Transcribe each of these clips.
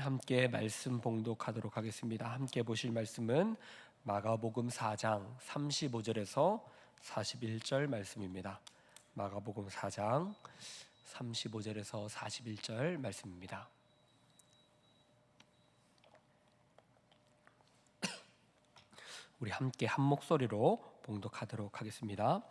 함께 말씀 봉독하도록 하겠습니다. 함께 보실 말씀은 마가복음 4장 35절에서 41절 말씀입니다. 마가복음 4장 35절에서 41절 말씀입니다. 우리 함께 한 목소리로 봉독하도록 하겠습니다.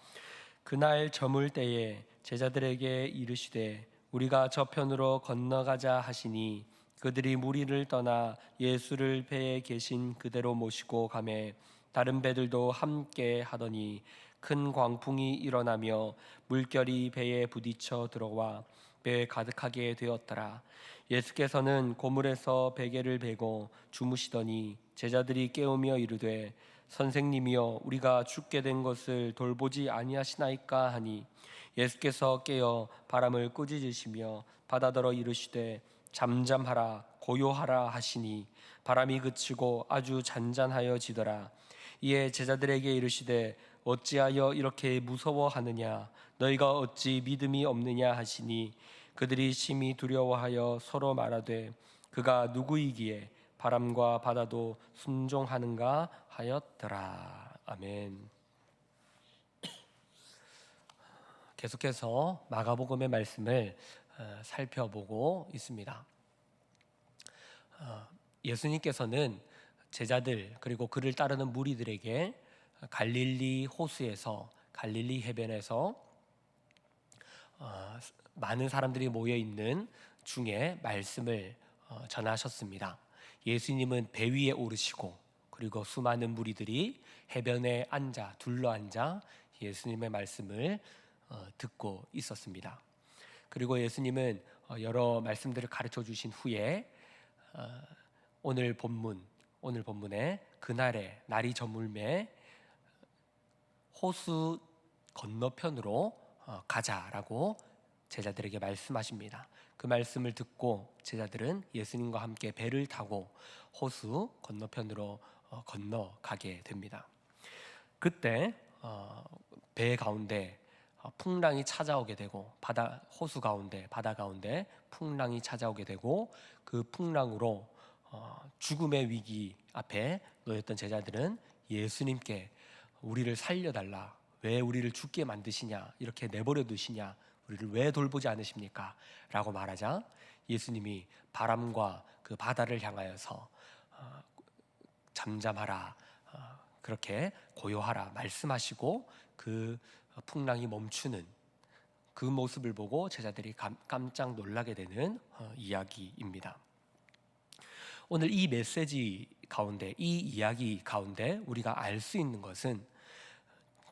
그날 저물 때에 제자들에게 이르시되 우리가 저편으로 건너가자 하시니 그들이 무리를 떠나 예수를 배에 계신 그대로 모시고 가매 다른 배들도 함께 하더니 큰 광풍이 일어나며 물결이 배에 부딪혀 들어와 배에 가득하게 되었더라. 예수께서는 고물에서 베개를 베고 주무시더니 제자들이 깨우며 이르되 선생님이여 우리가 죽게 된 것을 돌보지 아니하시나이까 하니 예수께서 깨어 바람을 꾸짖으시며 바다더러 이르시되 잠잠하라 고요하라 하시니 바람이 그치고 아주 잔잔하여지더라. 이에 제자들에게 이르시되 어찌하여 이렇게 무서워하느냐 너희가 어찌 믿음이 없느냐 하시니 그들이 심히 두려워하여 서로 말하되 그가 누구이기에 바람과 바다도 순종하는가 하였더라. 아멘. 계속해서 마가복음의 말씀을 살펴보고 있습니다. 예수님께서는 제자들 그리고 그를 따르는 무리들에게 갈릴리 호수에서 갈릴리 해변에서 많은 사람들이 모여 있는 중에 말씀을 전하셨습니다. 예수님은 배 위에 오르시고 그리고 수많은 무리들이 해변에 둘러앉아 예수님의 말씀을 듣고 있었습니다. 그리고 예수님은 여러 말씀들을 가르쳐 주신 후에 오늘 본문에 그날에 날이 저물매 호수 건너편으로 가자라고 제자들에게 말씀하십니다. 그 말씀을 듣고 제자들은 예수님과 함께 배를 타고 호수 건너편으로 건너가게 됩니다. 그때 배 가운데 풍랑이 찾아오게 되고 바다 가운데 풍랑이 찾아오게 되고 그 풍랑으로 죽음의 위기 앞에 놓였던 제자들은 예수님께 우리를 살려달라, 왜 우리를 죽게 만드시냐, 이렇게 내버려 두시냐, 우리를 왜 돌보지 않으십니까? 라고 말하자 예수님이 바람과 그 바다를 향하여서 잠잠하라, 그렇게 고요하라 말씀하시고 그 풍랑이 멈추는 그 모습을 보고 제자들이 깜짝 놀라게 되는 이야기입니다. 오늘 이 메시지 가운데, 이 이야기 가운데 우리가 알 수 있는 것은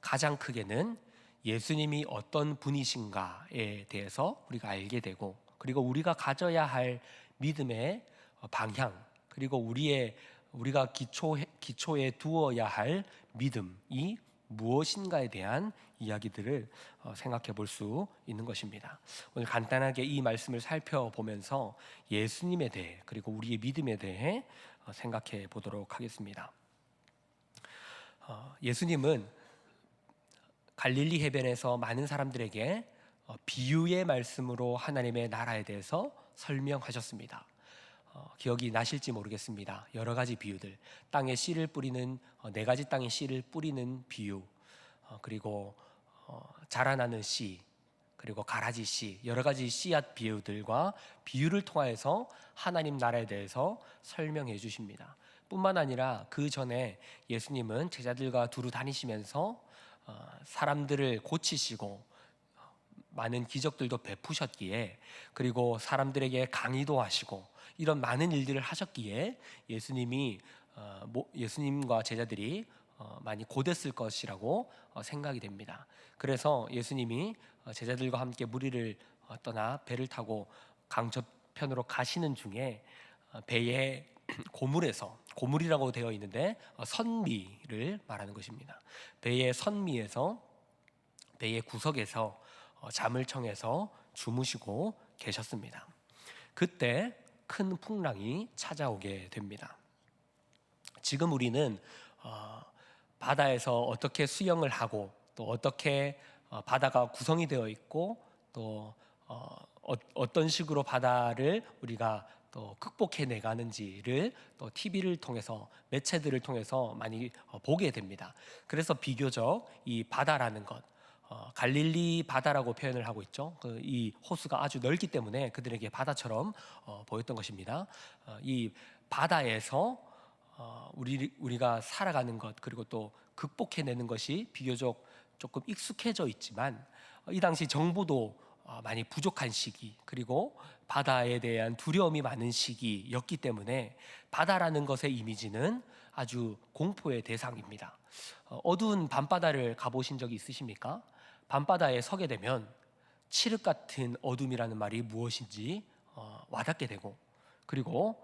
가장 크게는 예수님이 어떤 분이신가에 대해서 우리가 알게 되고, 그리고 우리가 가져야 할 믿음의 방향, 그리고 우리가 기초에 두어야 할 믿음이 무엇인가에 대한 이야기들을 생각해 볼 수 있는 것입니다. 오늘 간단하게 이 말씀을 살펴보면서 예수님에 대해 그리고 우리의 믿음에 대해 생각해 보도록 하겠습니다. 예수님은 갈릴리 해변에서 많은 사람들에게 비유의 말씀으로 하나님의 나라에 대해서 설명하셨습니다. 기억이 나실지 모르겠습니다. 여러 가지 비유들, 땅에 씨를 뿌리는 4가지 땅에 씨를 뿌리는 비유, 그리고 자라나는 씨, 그리고 가라지 씨, 여러 가지 씨앗 비유들과 비유를 통하여서 하나님 나라에 대해서 설명해 주십니다. 뿐만 아니라 그 전에 예수님은 제자들과 두루 다니시면서 사람들을 고치시고 많은 기적들도 베푸셨기에, 그리고 사람들에게 강의도 하시고 이런 많은 일들을 하셨기에 예수님과 제자들이 많이 곧했을 것이라고 생각이 됩니다. 그래서 예수님이 제자들과 함께 무리를 떠나 배를 타고 강저편으로 가시는 중에 배의 고물이라고 되어 있는데 선미를 말하는 것입니다. 배의 선미에서, 배의 구석에서 잠을 청해서 주무시고 계셨습니다. 그때 큰 풍랑이 찾아오게 됩니다. 지금 우리는 바다에서 어떻게 수영을 하고, 또 어떻게 바다가 구성이 되어 있고, 또 어떤 식으로 바다를 우리가 또 극복해 내가는지를 또 TV를 통해서, 매체들을 통해서 많이 보게 됩니다. 그래서 비교적 이 바다라는 것, 갈릴리 바다라고 표현을 하고 있죠. 이 호수가 아주 넓기 때문에 그들에게 바다처럼 보였던 것입니다. 이 바다에서 우리가 살아가는 것, 그리고 또 극복해내는 것이 비교적 조금 익숙해져 있지만, 이 당시 정보도 많이 부족한 시기, 그리고 바다에 대한 두려움이 많은 시기였기 때문에 바다라는 것의 이미지는 아주 공포의 대상입니다. 어두운 밤바다를 가보신 적이 있으십니까? 밤바다에 서게 되면 칠흑 같은 어둠이라는 말이 무엇인지 와닿게 되고, 그리고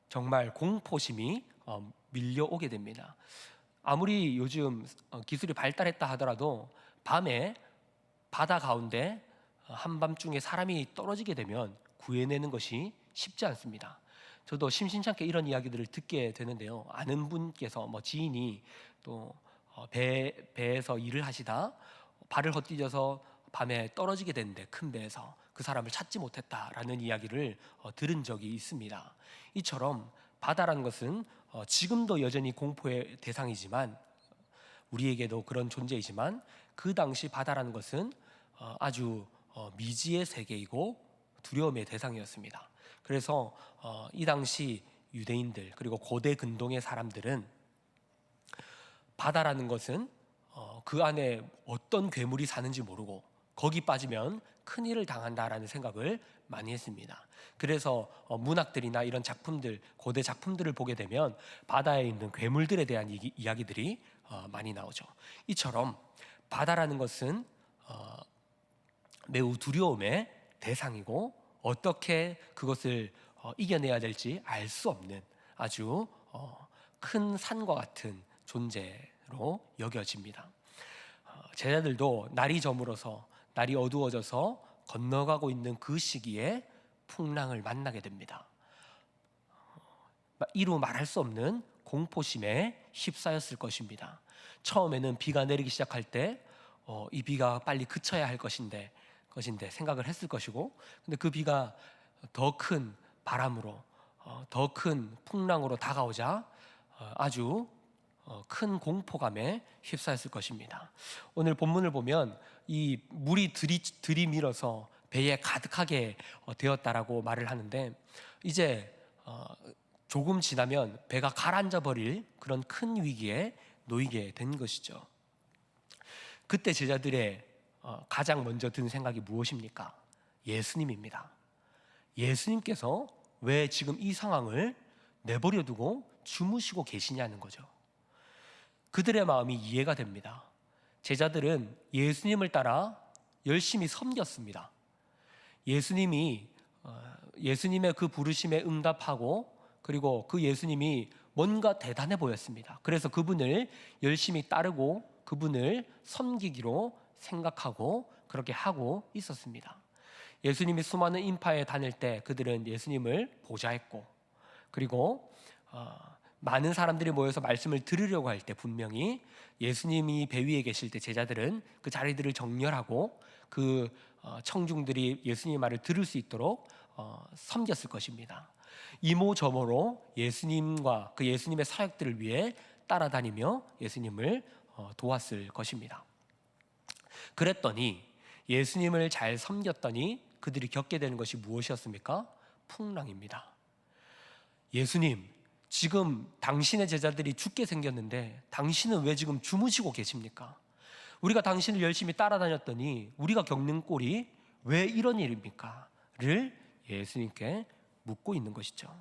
정말 공포심이 밀려오게 됩니다. 아무리 요즘 기술이 발달했다 하더라도 밤에 바다 가운데 한밤중에 사람이 떨어지게 되면 구해내는 것이 쉽지 않습니다. 저도 심심찮게 이런 이야기들을 듣게 되는데요. 아는 분께서 지인이 또 배에서 일을 하시다 발을 헛디뎌서 밤에 떨어지게 됐는데, 큰 배에서 그 사람을 찾지 못했다라는 이야기를 들은 적이 있습니다. 이처럼 바다라는 것은 지금도 여전히 공포의 대상이지만, 우리에게도 그런 존재이지만, 그 당시 바다라는 것은 아주 미지의 세계이고 두려움의 대상이었습니다. 그래서 이 당시 유대인들, 그리고 고대 근동의 사람들은 바다라는 것은 그 안에 어떤 괴물이 사는지 모르고 거기 빠지면 큰일을 당한다라는 생각을 많이 했습니다. 그래서 문학들이나 이런 작품들, 고대 작품들을 보게 되면 바다에 있는 괴물들에 대한 이야기들이 많이 나오죠. 이처럼 바다라는 것은 매우 두려움의 대상이고, 어떻게 그것을 이겨내야 될지 알 수 없는 아주 큰 산과 같은 존재로 여겨집니다. 제자들도 날이 저물어서, 날이 어두워져서 건너가고 있는 그 시기에 풍랑을 만나게 됩니다. 이루 말할 수 없는 공포심에 휩싸였을 것입니다. 처음에는 비가 내리기 시작할 때 이 비가 빨리 그쳐야 할 것인데 생각을 했을 것이고, 근데 그 비가 더 큰 바람으로, 더 큰 풍랑으로 다가오자 아주 큰 공포감에 휩싸였을 것입니다. 오늘 본문을 보면 이 물이 들이밀어서 배에 가득하게 되었다라고 말을 하는데, 이제 조금 지나면 배가 가라앉아 버릴 그런 큰 위기에 놓이게 된 것이죠. 그때 제자들의 가장 먼저 든 생각이 무엇입니까? 예수님입니다. 예수님께서 왜 지금 이 상황을 내버려 두고 주무시고 계시냐는 거죠. 그들의 마음이 이해가 됩니다. 제자들은 예수님을 따라 열심히 섬겼습니다. 예수님의 그 부르심에 응답하고, 그리고 그 예수님이 뭔가 대단해 보였습니다. 그래서 그분을 열심히 따르고 그분을 섬기기로 생각하고 그렇게 하고 있었습니다. 예수님이 수많은 인파에 다닐 때 그들은 예수님을 보좌했고, 그리고 많은 사람들이 모여서 말씀을 들으려고 할 때 분명히 예수님이 배 위에 계실 때 제자들은 그 자리들을 정렬하고 그 청중들이 예수님의 말을 들을 수 있도록 섬겼을 것입니다. 이모저모로 예수님과 그 예수님의 사역들을 위해 따라다니며 예수님을 도왔을 것입니다. 그랬더니 예수님을 잘 섬겼더니 그들이 겪게 되는 것이 무엇이었습니까? 풍랑입니다. 예수님, 지금 당신의 제자들이 죽게 생겼는데 당신은 왜 지금 주무시고 계십니까? 우리가 당신을 열심히 따라다녔더니 우리가 겪는 꼴이 왜 이런 일입니까? 를 예수님께 묻고 있는 것이죠.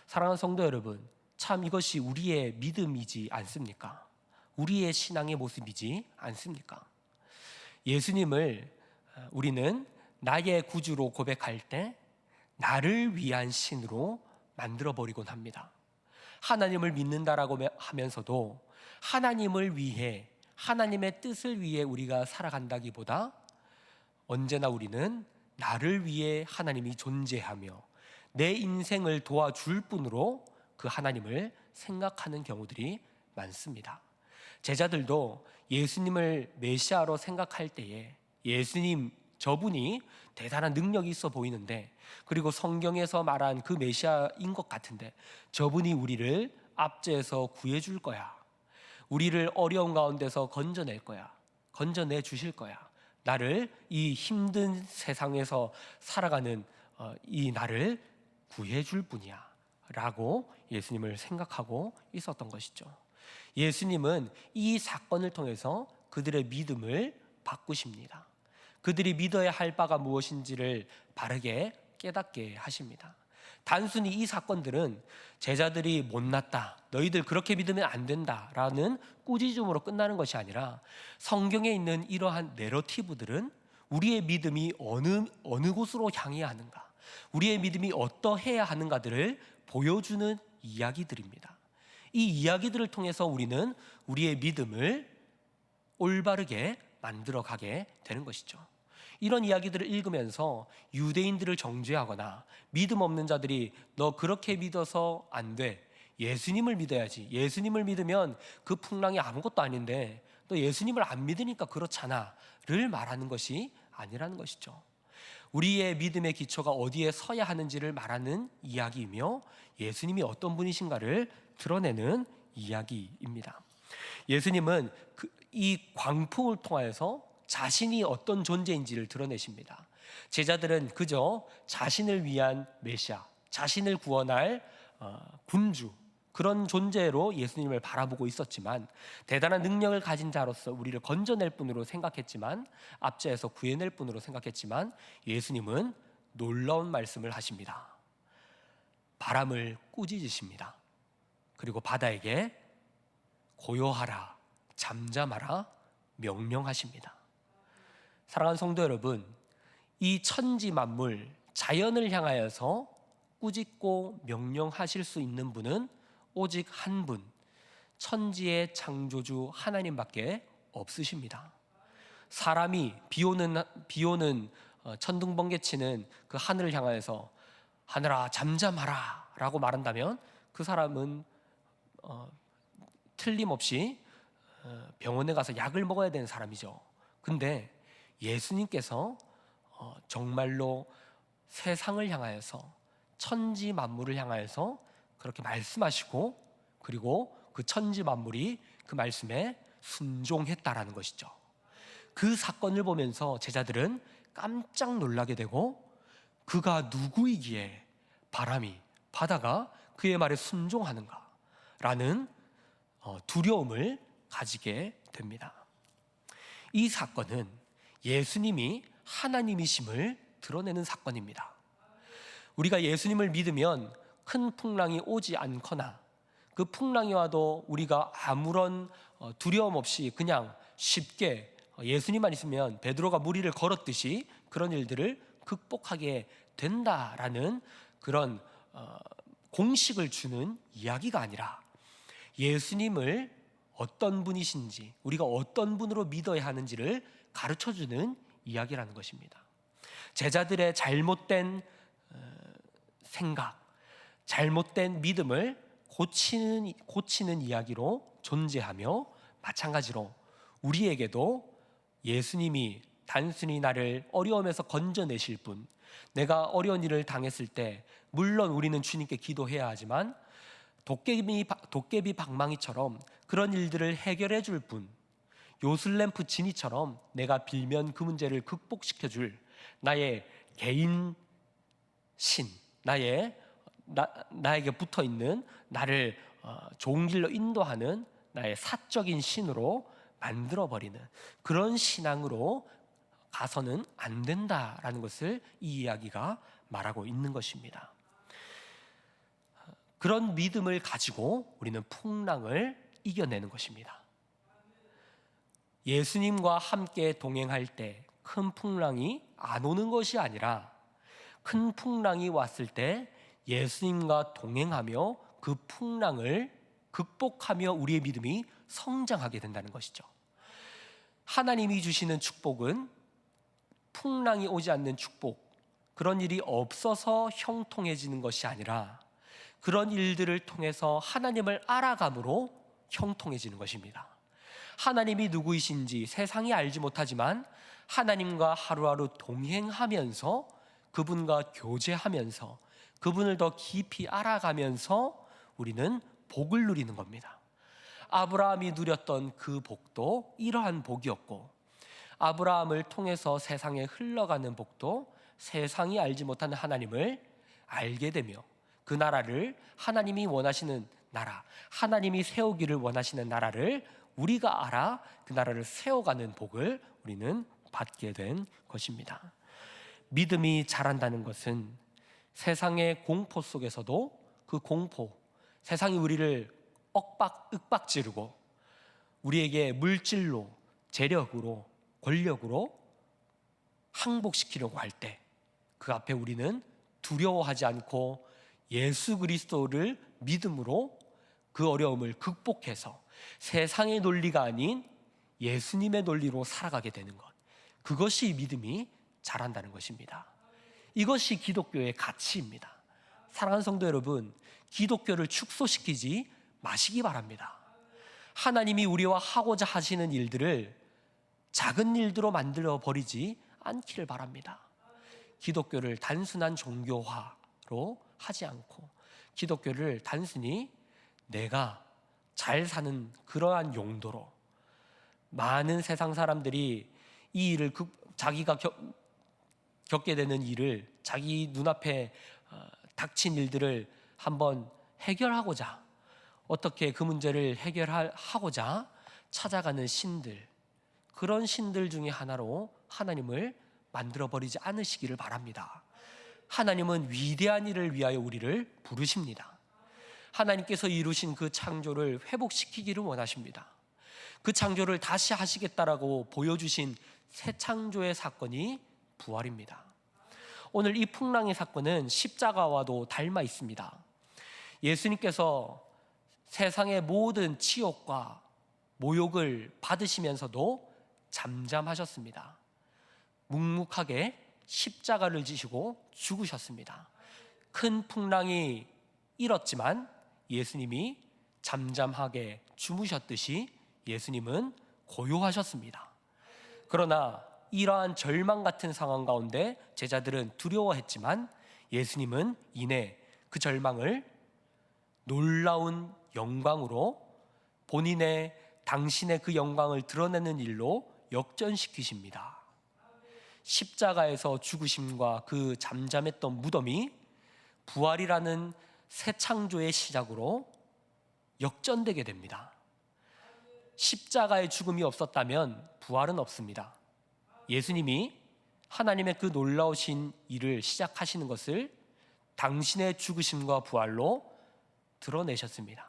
사랑하는 성도 여러분, 참 이것이 우리의 믿음이지 않습니까? 우리의 신앙의 모습이지 않습니까? 예수님을 우리는 나의 구주로 고백할 때 나를 위한 신으로 만들어버리곤 합니다. 하나님을 믿는다라고 하면서도 하나님을 위해, 하나님의 뜻을 위해 우리가 살아간다기보다 언제나 우리는 나를 위해 하나님이 존재하며 내 인생을 도와줄 뿐으로 그 하나님을 생각하는 경우들이 많습니다. 제자들도 예수님을 메시아로 생각할 때에 예수님 저분이 대단한 능력이 있어 보이는데, 그리고 성경에서 말한 그 메시아인 것 같은데, 저분이 우리를 압제해서 구해줄 거야, 우리를 어려운 가운데서 건져낼 거야, 건져내 주실 거야, 나를 이 힘든 세상에서 살아가는 이 나를 구해줄 분이야 라고 예수님을 생각하고 있었던 것이죠. 예수님은 이 사건을 통해서 그들의 믿음을 바꾸십니다. 그들이 믿어야 할 바가 무엇인지를 바르게 깨닫게 하십니다. 단순히 이 사건들은 제자들이 못났다, 너희들 그렇게 믿으면 안 된다 라는 꾸짖음으로 끝나는 것이 아니라, 성경에 있는 이러한 내러티브들은 우리의 믿음이 어느 곳으로 향해야 하는가, 우리의 믿음이 어떠해야 하는가들을 보여주는 이야기들입니다. 이 이야기들을 통해서 우리는 우리의 믿음을 올바르게 만들어가게 되는 것이죠. 이런 이야기들을 읽으면서 유대인들을 정죄하거나 믿음 없는 자들이 너 그렇게 믿어서 안 돼, 예수님을 믿어야지, 예수님을 믿으면 그 풍랑이 아무것도 아닌데 너 예수님을 안 믿으니까 그렇잖아 를 말하는 것이 아니라는 것이죠. 우리의 믿음의 기초가 어디에 서야 하는지를 말하는 이야기이며, 예수님이 어떤 분이신가를 드러내는 이야기입니다. 예수님은 이 광풍을 통하여서 자신이 어떤 존재인지를 드러내십니다. 제자들은 그저 자신을 위한 메시아, 자신을 구원할 군주, 그런 존재로 예수님을 바라보고 있었지만, 대단한 능력을 가진 자로서 우리를 건져낼 분으로 생각했지만, 압제해서 구해낼 분으로 생각했지만, 예수님은 놀라운 말씀을 하십니다. 바람을 꾸짖으십니다. 그리고 바다에게 고요하라, 잠잠하라 명령하십니다. 사랑하는 성도 여러분, 이 천지 만물, 자연을 향하여서 꾸짖고 명령하실 수 있는 분은 오직 한 분, 천지의 창조주 하나님밖에 없으십니다. 사람이 비 오는 천둥번개치는 그 하늘을 향하여서 하늘아 잠잠하라 라고 말한다면, 그 사람은 틀림없이 병원에 가서 약을 먹어야 되는 사람이죠. 근데 예수님께서 정말로 세상을 향하여서, 천지 만물을 향하여서 그렇게 말씀하시고, 그리고 그 천지 만물이 그 말씀에 순종했다라는 것이죠. 그 사건을 보면서 제자들은 깜짝 놀라게 되고, 그가 누구이기에 바람이, 바다가 그의 말에 순종하는가 라는 두려움을 가지게 됩니다. 이 사건은 예수님이 하나님이심을 드러내는 사건입니다. 우리가 예수님을 믿으면 큰 풍랑이 오지 않거나, 그 풍랑이 와도 우리가 아무런 두려움 없이 그냥 쉽게 예수님만 있으면 베드로가 물 위를 걸었듯이 그런 일들을 극복하게 된다라는 그런 공식을 주는 이야기가 아니라, 예수님을 어떤 분이신지, 우리가 어떤 분으로 믿어야 하는지를 가르쳐주는 이야기라는 것입니다. 제자들의 잘못된 생각, 잘못된 믿음을 고치는 이야기로 존재하며, 마찬가지로 우리에게도 예수님이 단순히 나를 어려움에서 건져내실 분, 내가 어려운 일을 당했을 때 물론 우리는 주님께 기도해야 하지만, 도깨비 방망이처럼 그런 일들을 해결해 줄 분, 요슬램프 지니처럼 내가 빌면 그 문제를 극복시켜 줄 나의 개인 신, 나에게 붙어 있는, 나를 좋은 길로 인도하는 나의 사적인 신으로 만들어버리는 그런 신앙으로 가서는 안 된다라는 것을 이 이야기가 말하고 있는 것입니다. 그런 믿음을 가지고 우리는 풍랑을 이겨내는 것입니다. 예수님과 함께 동행할 때 큰 풍랑이 안 오는 것이 아니라, 큰 풍랑이 왔을 때 예수님과 동행하며 그 풍랑을 극복하며 우리의 믿음이 성장하게 된다는 것이죠. 하나님이 주시는 축복은 풍랑이 오지 않는 축복, 그런 일이 없어서 형통해지는 것이 아니라, 그런 일들을 통해서 하나님을 알아감으로 형통해지는 것입니다. 하나님이 누구이신지 세상이 알지 못하지만, 하나님과 하루하루 동행하면서 그분과 교제하면서 그분을 더 깊이 알아가면서 우리는 복을 누리는 겁니다. 아브라함이 누렸던 그 복도 이러한 복이었고, 아브라함을 통해서 세상에 흘러가는 복도 세상이 알지 못하는 하나님을 알게 되며 그 나라를 하나님이 원하시는 나라, 하나님이 세우기를 원하시는 나라를 우리가 알아 그 나라를 세워가는 복을 우리는 받게 된 것입니다. 믿음이 자란다는 것은 세상의 공포 속에서도 그 공포, 세상이 우리를 윽박지르고 우리에게 물질로, 재력으로, 권력으로 항복시키려고 할 때 그 앞에 우리는 두려워하지 않고 예수 그리스도를 믿음으로 그 어려움을 극복해서 세상의 논리가 아닌 예수님의 논리로 살아가게 되는 것, 그것이 믿음이 자란다는 것입니다. 이것이 기독교의 가치입니다. 사랑하는 성도 여러분, 기독교를 축소시키지 마시기 바랍니다. 하나님이 우리와 하고자 하시는 일들을 작은 일들로 만들어 버리지 않기를 바랍니다. 기독교를 단순한 종교화로 하지 않고 기독교를 단순히 내가 잘 사는 그러한 용도로, 많은 세상 사람들이 이 일을 자기가 겪게 되는 일을, 자기 눈앞에 닥친 일들을 한번 해결하고자, 어떻게 그 문제를 해결하고자 찾아가는 신들, 그런 신들 중에 하나로 하나님을 만들어버리지 않으시기를 바랍니다. 하나님은 위대한 일을 위하여 우리를 부르십니다. 하나님께서 이루신 그 창조를 회복시키기를 원하십니다. 그 창조를 다시 하시겠다라고 보여주신 새 창조의 사건이 부활입니다. 오늘 이 풍랑의 사건은 십자가와도 닮아 있습니다. 예수님께서 세상의 모든 치욕과 모욕을 받으시면서도 잠잠하셨습니다. 묵묵하게 십자가를 지시고 죽으셨습니다. 큰 풍랑이 일었지만 예수님이 잠잠하게 주무셨듯이 예수님은 고요하셨습니다. 그러나 이러한 절망 같은 상황 가운데 제자들은 두려워했지만 예수님은 이내 그 절망을 놀라운 영광으로, 당신의 그 영광을 드러내는 일로 역전시키십니다. 십자가에서 죽으심과 그 잠잠했던 무덤이 부활이라는 새 창조의 시작으로 역전되게 됩니다. 십자가의 죽음이 없었다면 부활은 없습니다. 예수님이 하나님의 그 놀라우신 일을 시작하시는 것을 당신의 죽으심과 부활로 드러내셨습니다.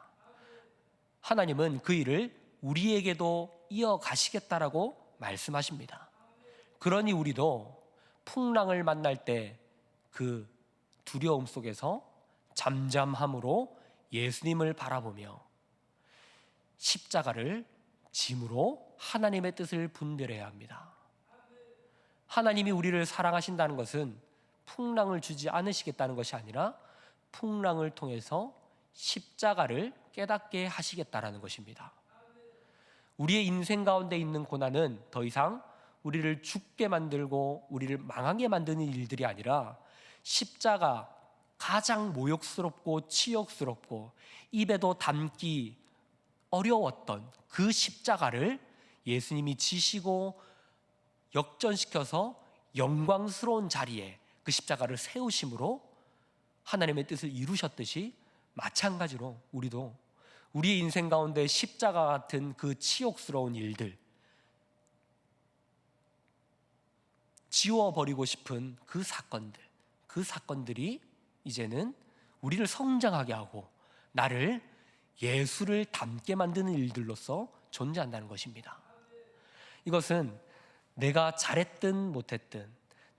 하나님은 그 일을 우리에게도 이어가시겠다라고 말씀하십니다. 그러니 우리도 풍랑을 만날 때 그 두려움 속에서 잠잠함으로 예수님을 바라보며 십자가를 짐으로 하나님의 뜻을 분별해야 합니다. 하나님이 우리를 사랑하신다는 것은 풍랑을 주지 않으시겠다는 것이 아니라 풍랑을 통해서 십자가를 깨닫게 하시겠다라는 것입니다. 우리의 인생 가운데 있는 고난은 더 이상 우리를 죽게 만들고 우리를 망하게 만드는 일들이 아니라 십자가, 가장 모욕스럽고 치욕스럽고 입에도 담기 어려웠던 그 십자가를 예수님이 지시고 역전시켜서 영광스러운 자리에 그 십자가를 세우심으로 하나님의 뜻을 이루셨듯이, 마찬가지로 우리도 우리의 인생 가운데 십자가 같은 그 치욕스러운 일들, 지워버리고 싶은 그 사건들이 이제는 우리를 성장하게 하고 나를 예수를 닮게 만드는 일들로서 존재한다는 것입니다. 이것은 내가 잘했든 못했든,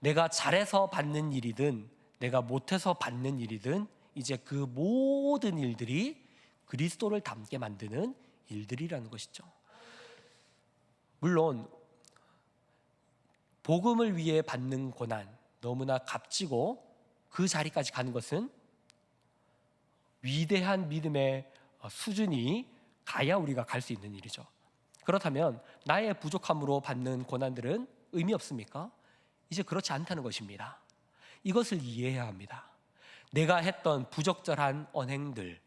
내가 잘해서 받는 일이든 내가 못해서 받는 일이든 이제 그 모든 일들이 그리스도를 닮게 만드는 일들이라는 것이죠. 물론 복음을 위해 받는 고난, 너무나 값지고 그 자리까지 가는 것은 위대한 믿음의 수준이 가야 우리가 갈 수 있는 일이죠. 그렇다면 나의 부족함으로 받는 고난들은 의미 없습니까? 이제 그렇지 않다는 것입니다. 이것을 이해해야 합니다. 내가 했던 부적절한 언행들,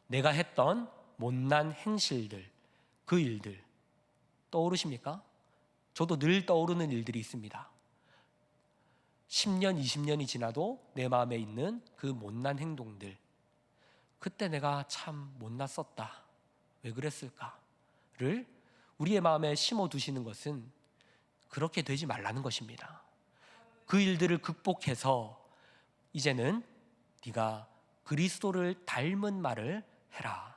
내가 했던 못난 행실들, 그 일들 떠오르십니까? 저도 늘 떠오르는 일들이 있습니다. 10년, 20년이 지나도 내 마음에 있는 그 못난 행동들, 그때 내가 참 못났었다, 왜 그랬을까를 우리의 마음에 심어두시는 것은 그렇게 되지 말라는 것입니다. 그 일들을 극복해서 이제는 네가 그리스도를 닮은 말을 해라.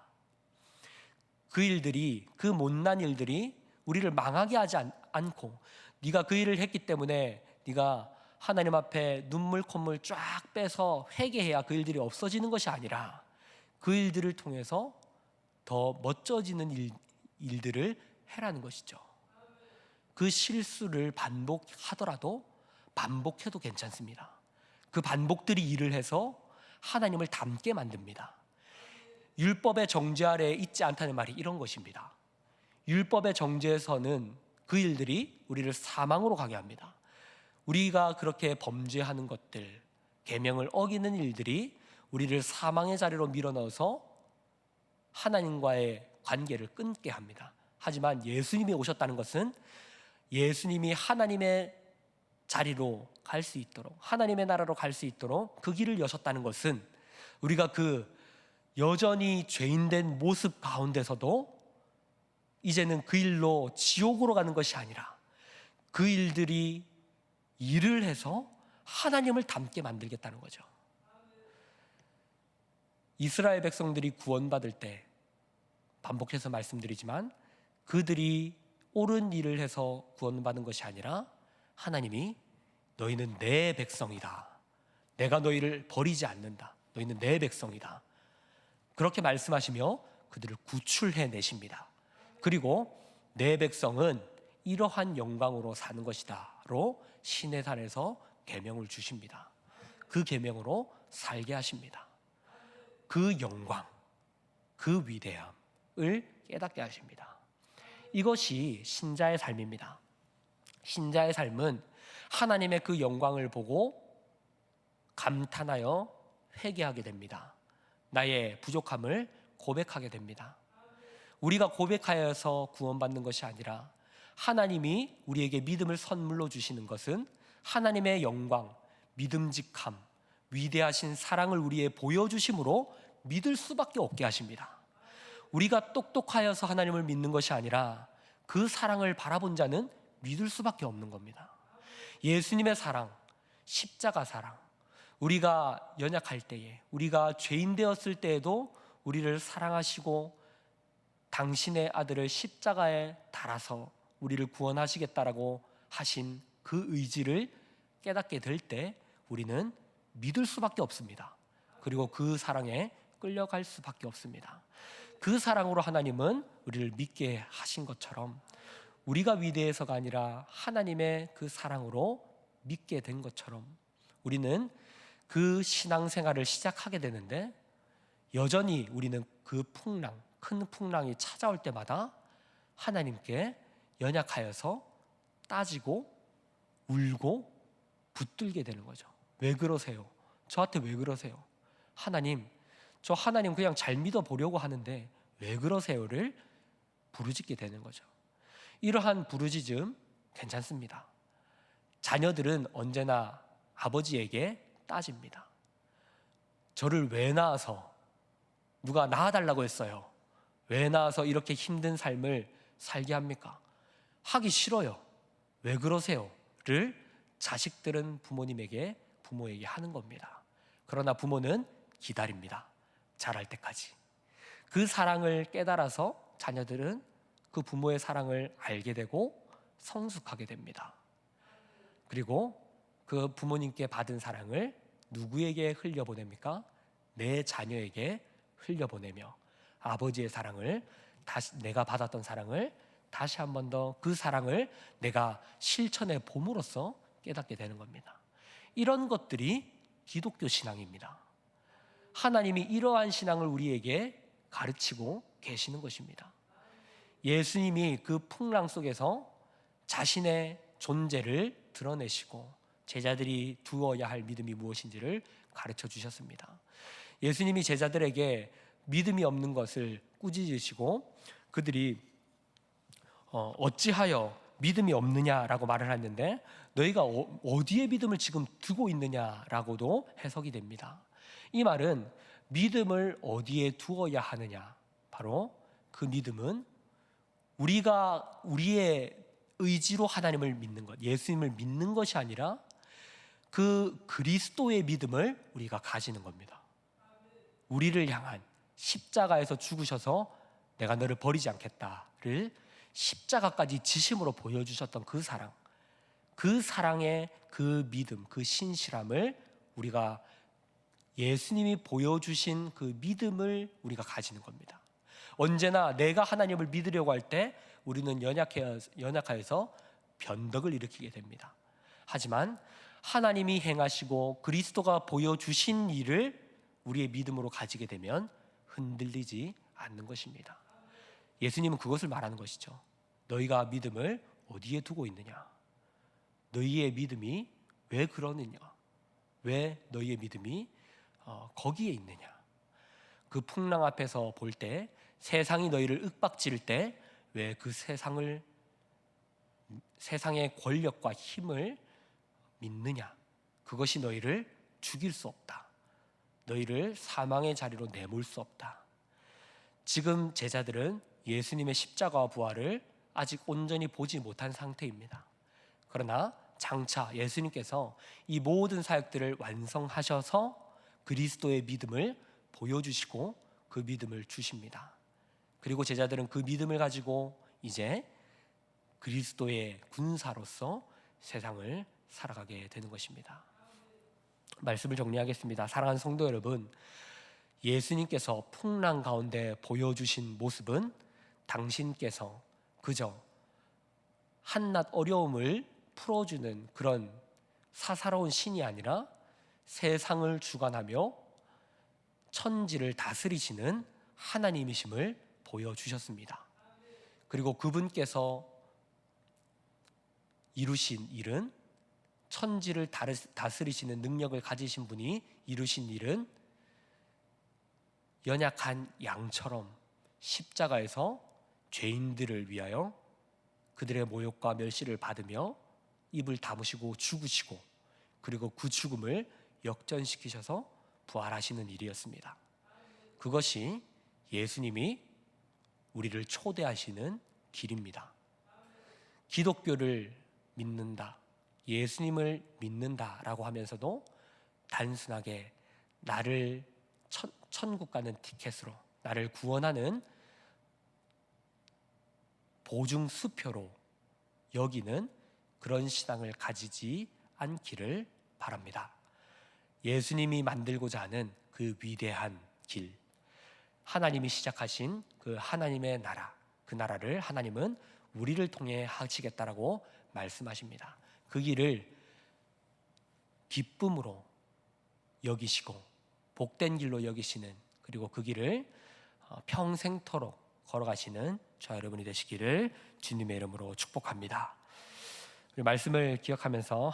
그 일들이, 그 못난 일들이 우리를 망하게 하지 않고, 네가 그 일을 했기 때문에 네가 하나님 앞에 눈물 콧물 쫙 빼서 회개해야 그 일들이 없어지는 것이 아니라 그 일들을 통해서 더 멋져지는 일들을 해라는 것이죠. 그 실수를 반복하더라도 반복해도 괜찮습니다. 그 반복들이 일을 해서 하나님을 닮게 만듭니다. 율법의 정죄 아래에 있지 않다는 말이 이런 것입니다. 율법의 정죄에서는 그 일들이 우리를 사망으로 가게 합니다. 우리가 그렇게 범죄하는 것들, 계명을 어기는 일들이 우리를 사망의 자리로 밀어넣어서 하나님과의 관계를 끊게 합니다. 하지만 예수님이 오셨다는 것은 예수님이 하나님의 자리로 갈 수 있도록, 하나님의 나라로 갈 수 있도록 그 길을 여셨다는 것은 우리가 그 여전히 죄인된 모습 가운데서도 이제는 그 일로 지옥으로 가는 것이 아니라 그 일들이 일을 해서 하나님을 닮게 만들겠다는 거죠. 이스라엘 백성들이 구원받을 때 반복해서 말씀드리지만 그들이 옳은 일을 해서 구원받은 것이 아니라 하나님이 너희는 내 백성이다, 내가 너희를 버리지 않는다, 너희는 내 백성이다, 그렇게 말씀하시며 그들을 구출해 내십니다. 그리고 내 백성은 이러한 영광으로 사는 것이다로 시내산에서 계명을 주십니다. 그 계명으로 살게 하십니다. 그 영광, 그 위대함을 깨닫게 하십니다. 이것이 신자의 삶입니다. 신자의 삶은 하나님의 그 영광을 보고 감탄하여 회개하게 됩니다. 나의 부족함을 고백하게 됩니다. 우리가 고백하여서 구원받는 것이 아니라 하나님이 우리에게 믿음을 선물로 주시는 것은 하나님의 영광, 믿음직함, 위대하신 사랑을 우리에 보여주심으로 믿을 수밖에 없게 하십니다. 우리가 똑똑하여서 하나님을 믿는 것이 아니라 그 사랑을 바라본 자는 믿을 수밖에 없는 겁니다. 예수님의 사랑, 십자가 사랑, 우리가 연약할 때에, 우리가 죄인 되었을 때에도 우리를 사랑하시고 당신의 아들을 십자가에 달아서 우리를 구원하시겠다라고 하신 그 의지를 깨닫게 될 때 우리는 믿을 수밖에 없습니다. 그리고 그 사랑에 끌려갈 수밖에 없습니다. 그 사랑으로 하나님은 우리를 믿게 하신 것처럼 우리가 위대해서가 아니라 하나님의 그 사랑으로 믿게 된 것처럼 우리는 그 신앙생활을 시작하게 되는데 여전히 우리는 그 풍랑, 큰 풍랑이 찾아올 때마다 하나님께 연약하여서 따지고 울고 붙들게 되는 거죠. 왜 그러세요? 저한테 왜 그러세요? 하나님, 저 하나님 그냥 잘 믿어보려고 하는데 왜 그러세요를 부르짖게 되는 거죠. 이러한 부르짖음 괜찮습니다. 자녀들은 언제나 아버지에게 따집니다. 저를 왜 낳아서, 누가 낳아달라고 했어요, 왜 낳아서 이렇게 힘든 삶을 살게 합니까? 하기 싫어요, 왜 그러세요?를 자식들은 부모에게 하는 겁니다. 그러나 부모는 기다립니다. 자랄 때까지. 그 사랑을 깨달아서 자녀들은 그 부모의 사랑을 알게 되고 성숙하게 됩니다. 그리고 그 부모님께 받은 사랑을 누구에게 흘려보냅니까? 내 자녀에게 흘려보내며 아버지의 사랑을 다시, 내가 받았던 사랑을 다시 한 번 더 그 사랑을 내가 실천해 봄으로써 깨닫게 되는 겁니다. 이런 것들이 기독교 신앙입니다. 하나님이 이러한 신앙을 우리에게 가르치고 계시는 것입니다. 예수님이 그 풍랑 속에서 자신의 존재를 드러내시고 제자들이 두어야 할 믿음이 무엇인지를 가르쳐 주셨습니다. 예수님이 제자들에게 믿음이 없는 것을 꾸짖으시고 그들이 어찌하여 믿음이 없느냐라고 말을 했는데 너희가 어디에 믿음을 지금 두고 있느냐라고도 해석이 됩니다. 이 말은 믿음을 어디에 두어야 하느냐, 바로 그 믿음은 우리가 우리의 의지로 하나님을 믿는 것, 예수님을 믿는 것이 아니라 그 그리스도의 믿음을 우리가 가지는 겁니다. 우리를 향한 십자가에서 죽으셔서 내가 너를 버리지 않겠다를 십자가까지 지심으로 보여주셨던 그 사랑, 그 사랑의 그 믿음, 그 신실함을 우리가 예수님이 보여주신 그 믿음을 우리가 가지는 겁니다. 언제나 내가 하나님을 믿으려고 할 때 우리는 연약하여서 변덕을 일으키게 됩니다. 하지만 하나님이 행하시고 그리스도가 보여주신 일을 우리의 믿음으로 가지게 되면 흔들리지 않는 것입니다. 예수님은 그것을 말하는 것이죠. 너희가 믿음을 어디에 두고 있느냐? 너희의 믿음이 왜 그러느냐? 왜 너희의 믿음이 거기에 있느냐? 그 풍랑 앞에서 볼 때 세상이 너희를 윽박지를 때 왜 그 세상의 권력과 힘을 믿느냐? 그것이 너희를 죽일 수 없다. 너희를 사망의 자리로 내몰 수 없다. 지금 제자들은 예수님의 십자가와 부활을 아직 온전히 보지 못한 상태입니다. 그러나 장차 예수님께서 이 모든 사역들을 완성하셔서 그리스도의 믿음을 보여주시고 그 믿음을 주십니다. 그리고 제자들은 그 믿음을 가지고 이제 그리스도의 군사로서 세상을 살아가게 되는 것입니다. 말씀을 정리하겠습니다. 사랑하는 성도 여러분, 예수님께서 풍랑 가운데 보여주신 모습은 당신께서 그저 한낱 어려움을 풀어주는 그런 사사로운 신이 아니라 세상을 주관하며 천지를 다스리시는 하나님이심을 보여주셨습니다. 그리고 그분께서 이루신 일은, 천지를 다스리시는 능력을 가지신 분이 이루신 일은 연약한 양처럼 십자가에서 죄인들을 위하여 그들의 모욕과 멸시를 받으며 입을 다무시고 죽으시고 그리고 그 죽음을 역전시키셔서 부활하시는 일이었습니다. 그것이 예수님이 우리를 초대하시는 길입니다. 기독교를 믿는다, 예수님을 믿는다라고 하면서도 단순하게 나를 천국 가는 티켓으로, 나를 구원하는 보증 수표로 여기는 그런 신앙을 가지지 않기를 바랍니다. 예수님이 만들고자 하는 그 위대한 길, 하나님이 시작하신 그 하나님의 나라, 그 나라를 하나님은 우리를 통해 하시겠다라고 말씀하십니다. 그 길을 기쁨으로 여기시고 복된 길로 여기시는, 그리고 그 길을 평생토록 걸어가시는 저와 여러분이 되시기를 주님의 이름으로 축복합니다. 말씀을 기억하면서